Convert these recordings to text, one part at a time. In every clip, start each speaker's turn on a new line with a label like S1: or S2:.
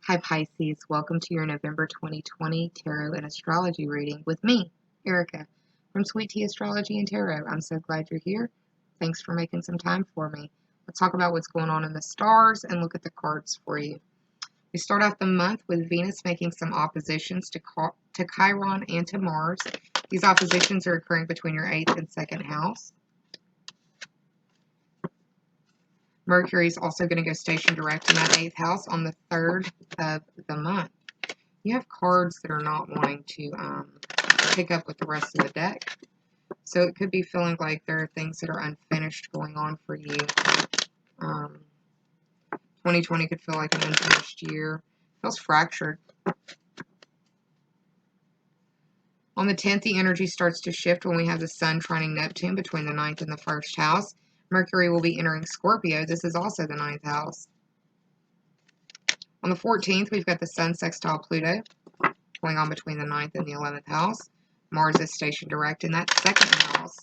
S1: Hi Pisces, welcome to your November 2020 Tarot and Astrology reading with me, Erica, from Sweet Tea Astrology and Tarot. I'm so glad you're here. Thanks for making some time for me. Let's talk about what's going on in the stars and look at the cards for you. We start off the month with Venus making some oppositions to Chiron and to Mars. These oppositions are occurring between your 8th and 2nd house. Mercury is also going to go station direct in that 8th house on the 3rd of the month. You have cards that are not wanting to pick up with the rest of the deck. So it could be feeling like there are things that are unfinished going on for you. 2020 could feel like an unfinished year. It feels fractured. On the 10th, the energy starts to shift when we have the Sun trining Neptune between the 9th and the 1st house. Mercury will be entering Scorpio. This is also the 9th house. On the 14th, we've got the Sun sextile Pluto going on between the 9th and the 11th house. Mars is stationed direct in that 2nd house.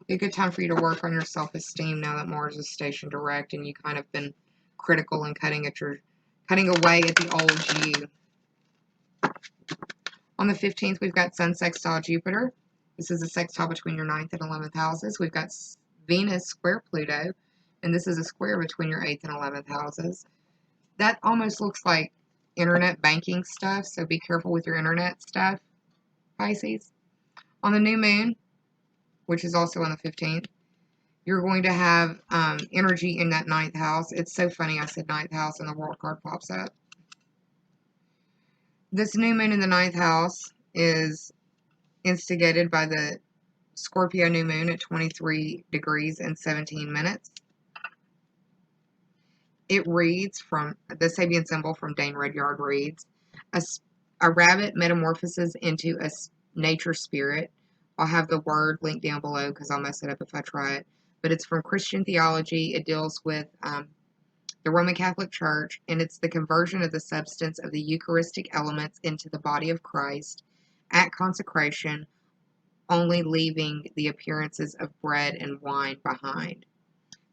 S1: Be a good time for you to work on your self-esteem now that Mars is stationed direct and you kind of been critical and cutting away at the old you. On the 15th, we've got Sun sextile Jupiter. This is a sextile between your 9th and 11th houses. We've got Venus square Pluto, and this is a square between your 8th and 11th houses. That almost looks like internet banking stuff, so be careful with your internet stuff, Pisces. On the new moon, which is also on the 15th, you're going to have energy in that 9th house. It's so funny I said 9th house and the world card pops up. This new moon in the 9th house is instigated by the Scorpio new moon at 23 degrees and 17 minutes. It reads from the Sabian symbol from Dane Rudyard reads, a rabbit metamorphoses into a nature spirit. I'll have the word linked down below because I'll mess it up if I try it. But it's from Christian theology. It deals with the Roman Catholic Church, and it's the conversion of the substance of the Eucharistic elements into the body of Christ at consecration, only leaving the appearances of bread and wine behind.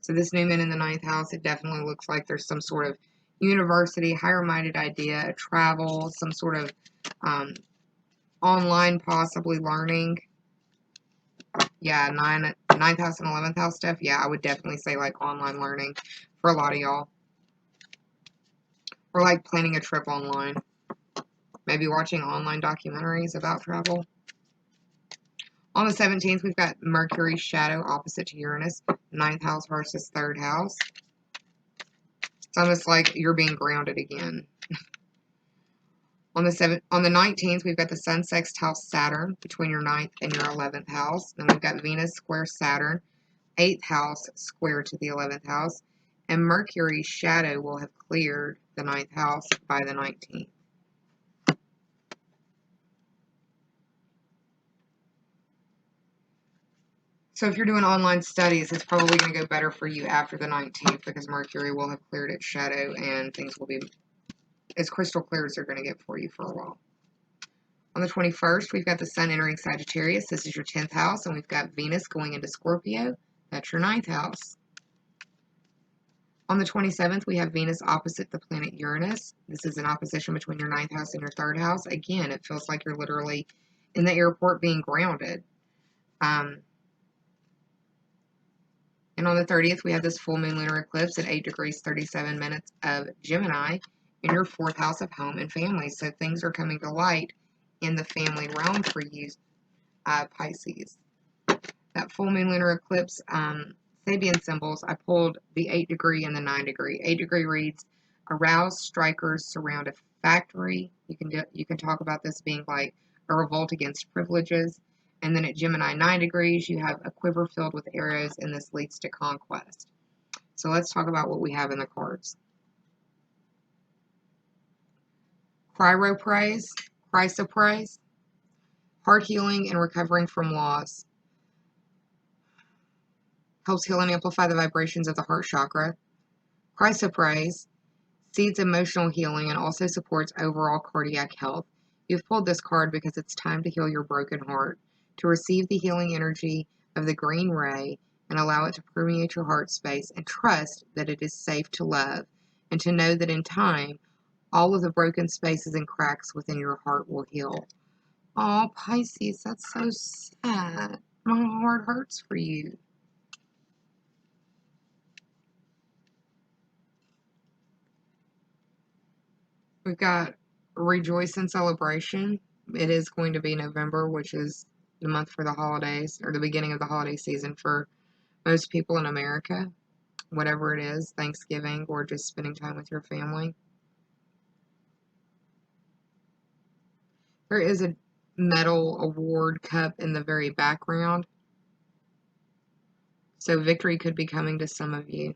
S1: So this new moon in the 9th house, it definitely looks like there's some sort of university, higher-minded idea, travel, some sort of online possibly learning. Yeah, 9th house and 11th house stuff. Yeah, I would definitely say like online learning for a lot of y'all. Or like planning a trip online. Maybe watching online documentaries about travel. On the 17th, we've got Mercury's shadow opposite to Uranus. 9th house versus 3rd house. It's almost like you're being grounded again. On the 19th, we've got the Sun sextile Saturn between your 9th and your 11th house. Then we've got Venus square Saturn, 8th house square to the 11th house. And Mercury's shadow will have cleared the 9th house by the 19th. So if you're doing online studies, it's probably going to go better for you after the 19th because Mercury will have cleared its shadow and things will be as crystal clear as they're going to get for you for a while. On the 21st, we've got the Sun entering Sagittarius. This is your 10th house, and we've got Venus going into Scorpio. That's your 9th house. On the 27th, we have Venus opposite the planet Uranus. This is an opposition between your 9th house and your 3rd house. Again, it feels like you're literally in the airport being grounded. And on the 30th, we have this full moon lunar eclipse at 8 degrees 37 minutes of Gemini in your 4th house of home and family. So things are coming to light in the family realm for you, Pisces. That full moon lunar eclipse, Sabian symbols, I pulled the 8 degree and the 9 degree. 8 degree reads, aroused strikers surround a factory. You can talk about this being like a revolt against privileges. And then at Gemini 9 degrees, you have a quiver filled with arrows, and this leads to conquest. So let's talk about what we have in the cards. Cryopraise, chrysoprase, heart healing and recovering from loss. Helps heal and amplify the vibrations of the heart chakra. Chrysoprase seeds emotional healing and also supports overall cardiac health. You've pulled this card because it's time to heal your broken heart, to receive the healing energy of the green ray and allow it to permeate your heart space, and trust that it is safe to love, and to know that in time, all of the broken spaces and cracks within your heart will heal. Oh, Pisces, that's so sad. My heart hurts for you. We've got Rejoice and Celebration. It is going to be November, which is the month for the holidays, or the beginning of the holiday season for most people in America, whatever it is, Thanksgiving or just spending time with your family. There is a medal award cup in the very background, so victory could be coming to some of you.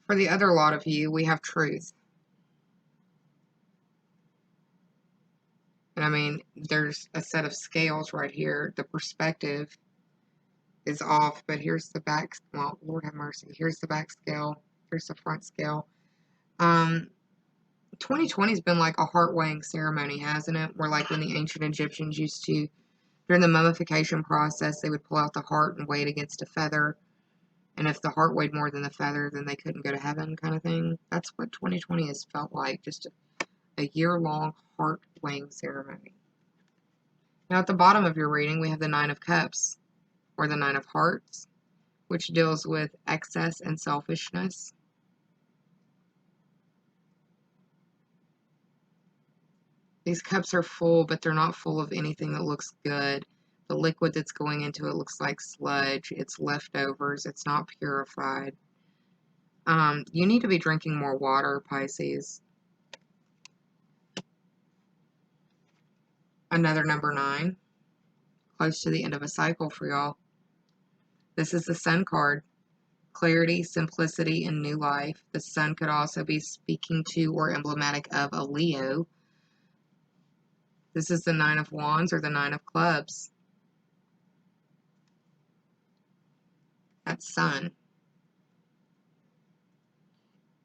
S1: For the other lot of you, we have truth. And I mean, there's a set of scales right here. The perspective is off, but here's the back. Well, Lord have mercy. Here's the back scale. Here's the front scale. 2020 has been like a heart weighing ceremony, hasn't it? Where, like, when the ancient Egyptians used to, during the mummification process, they would pull out the heart and weigh it against a feather. And if the heart weighed more than the feather, then they couldn't go to heaven, kind of thing. That's what 2020 has felt like, just a year-long heart weighing ceremony. Now, at the bottom of your reading, we have the Nine of Cups, or the Nine of Hearts, which deals with excess and selfishness. These cups are full, but they're not full of anything that looks good. The liquid that's going into it looks like sludge. It's leftovers. It's not purified. You need to be drinking more water, Pisces. Another number 9, close to the end of a cycle for y'all. This is the Sun card. Clarity, simplicity, and new life. The Sun could also be speaking to or emblematic of a Leo. This is the Nine of Wands or the Nine of Clubs. That's Sun.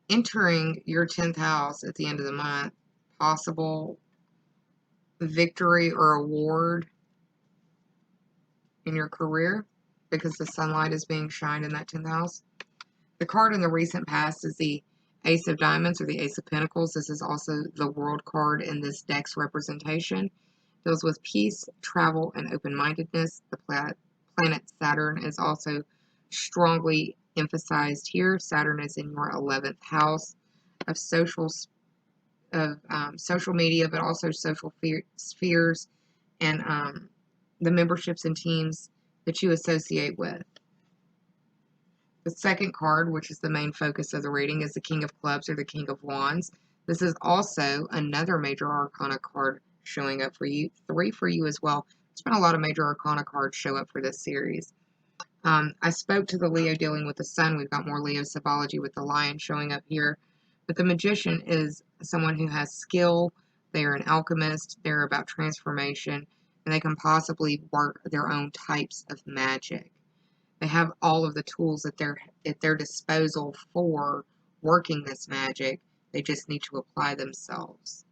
S1: Entering your 10th house at the end of the month, possible victory or award in your career because the sunlight is being shined in that 10th house. The card in the recent past is the Ace of Diamonds or the Ace of Pentacles. This is also the World card in this deck's representation. It deals with peace, travel, and open-mindedness. The planet Saturn is also strongly emphasized here. Saturn is in your 11th house of social media, but also social spheres and the memberships and teams that you associate with. The second card, which is the main focus of the reading, is the King of Clubs or the King of Wands. This is also another major arcana card showing up for you. 3 for you as well. There's been a lot of major arcana cards show up for this series. I spoke to the Leo dealing with the Sun. We've got more Leo symbology with the Lion showing up here. But the Magician is someone who has skill. They're an alchemist. They're about transformation. And they can possibly work their own types of magic. They have all of the tools at their disposal for working this magic. They just need to apply themselves.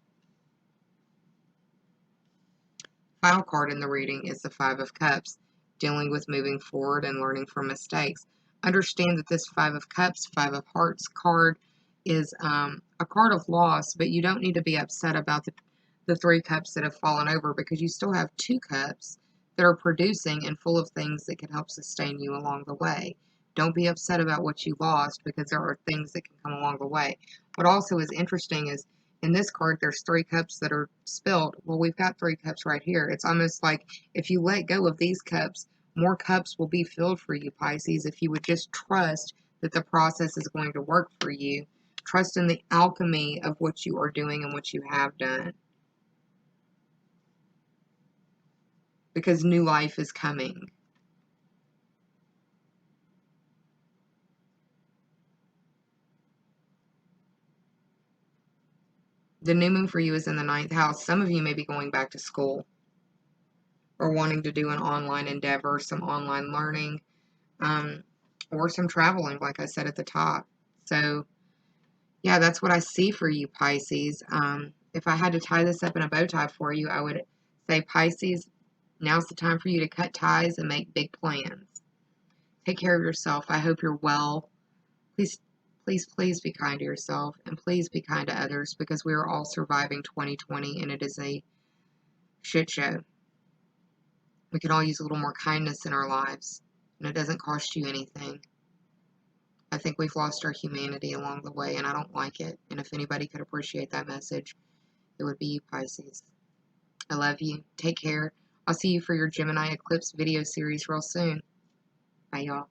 S1: Final card in the reading is the Five of Cups, dealing with moving forward and learning from mistakes. Understand that this Five of Cups, Five of Hearts card is a card of loss, but you don't need to be upset about the 3 cups that have fallen over because you still have 2 cups that are producing and full of things that can help sustain you along the way. Don't be upset about what you lost because there are things that can come along the way. What also is interesting is in this card, there's 3 cups that are spilled. Well, we've got 3 cups right here. It's almost like if you let go of these cups, more cups will be filled for you, Pisces, if you would just trust that the process is going to work for you. Trust in the alchemy of what you are doing and what you have done. Because new life is coming. The new moon for you is in the 9th house. Some of you may be going back to school or wanting to do an online endeavor, some online learning, or some traveling, like I said at the top. So, yeah, that's what I see for you, Pisces. If I had to tie this up in a bow tie for you, I would say, Pisces, Now's the time for you to cut ties and make big plans. Take care of yourself. I hope you're well. Please, please, please be kind to yourself, and please be kind to others, because we are all surviving 2020 and it is a shit show. We could all use a little more kindness in our lives, and it doesn't cost you anything. I think we've lost our humanity along the way, and I don't like it. And if anybody could appreciate that message, it would be you, Pisces. I love you. Take care. I'll see you for your Gemini Eclipse video series real soon. Bye, y'all.